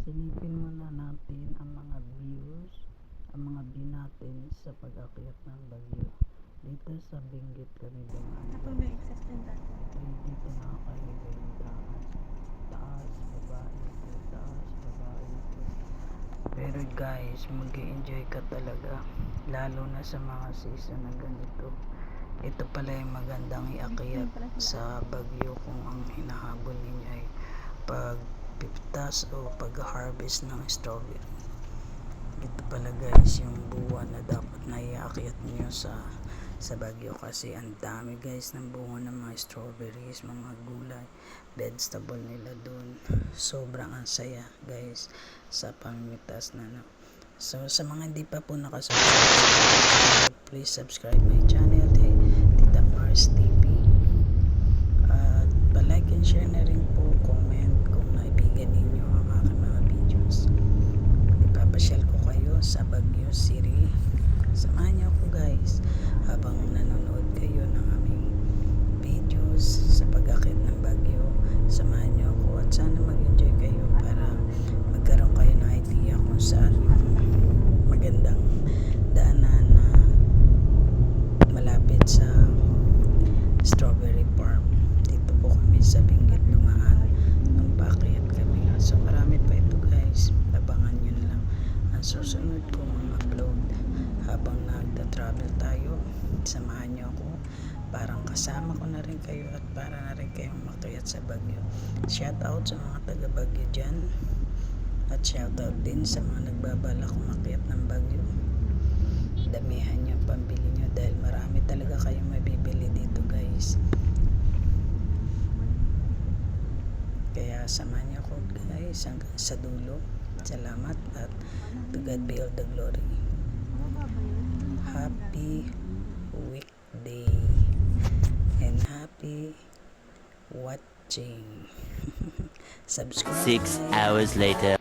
Silipin muna natin ang mga views, ang mga view natin sa pag-akyat ng Bagyo. Dito sa Benguet kami dumaan. Ako may excess din dati. Dito nakakaliga yung taas. Taas, baba, ikot, taas, baba, ikot. Pero guys, mag-i-enjoy ka talaga. Lalo na sa mga season na ganito. Ito pala yung magandang iakyat sa Bagyo kung ang hinahabol ninyo ay pagpiptas o pag-harvest ng strawberry. Ito pala guys yung buwan na dapat na iakyat nyo sa Bagyo kasi ang dami guys ng bunga ng mga strawberries, mga gulay, vegetable nila doon. Sobrang ang saya guys sa pamimitas na no. So sa mga hindi pa po nakasubscribe, please subscribe my channel, Tita Mars TV. At pa-like and share na rin po, comment kung naibigan ninyo ang aking mga videos. Ipapasyal ko kayo sa Baguio City. Samahan niyo ako guys habang nanonood kayo ng aming videos sa pag-akyat ng Bagyo. Samahan niyo ako at sana mag-enjoy kayo para magkaroon kayo ng idea kung saan magandang daanan na malapit sa strawberry farm. Dito po kami sa Benguet dumaan nung paakyat kami. So marami pa ito guys, abangan nyo na lang ang susunod kong upload. Habang nagta-travel tayo, samahan nyo ako, parang kasama ko na rin kayo at para na rin kayong makyat sa Bagyo. Shout out sa mga taga Bagyo dyan at shout out din sa mga nagbabalak umakyat ng Bagyo. Damihan nyo ang pambili nyo dahil marami talaga kayong mabibili dito guys. Kaya samahan nyo ako guys hanggang sa dulo. Salamat at to God be all the glory. Happy weekday and happy watching. Subscribe. 6 hours later.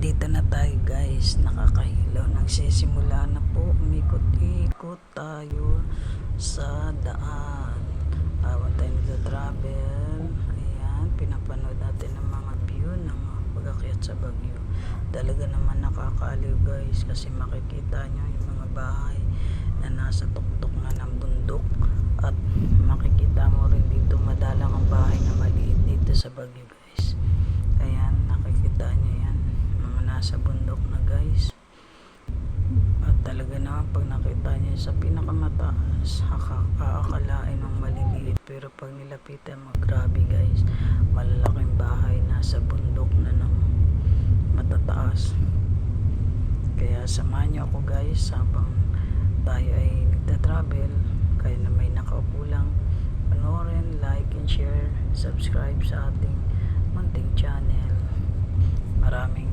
Dito na tayo guys, nakakahilaw, nagsisimula na po, umikot-ikot tayo sa daan habang tayo nagta-travel. Ayan, pinapanood natin ang mga view ng pag-akyat sa Bagyo. Talaga naman nakakaaliw guys kasi makikita nyo yung mga bahay na nasa tuktok na ng bundok at makikita mo rin dito madalang ang bahay na maliit dito sa Bagyo guys. Ayan, nakikita nyo yan, nasa bundok na guys. At talaga naman pag nakita niyo sa pinakamataas, aakalain ng maliliit, pero pag nilapitan mo, grabe guys, malalaking bahay nasa bundok na ng matataas. Kaya samahan niyo ako guys habang tayo ay nagta-travel. Kaya na may nakaupulang panoorin, like and share, subscribe sa ating munting channel. Maraming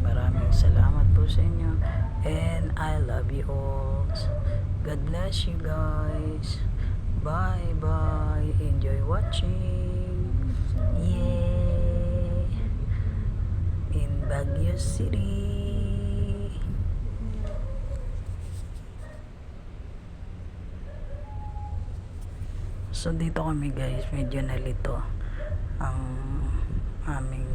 salamat po sa inyo and I love you all. God bless you guys. Bye bye. Enjoy watching. Yeah. In Baguio City. So dito kami guys, medyo nalito ang aming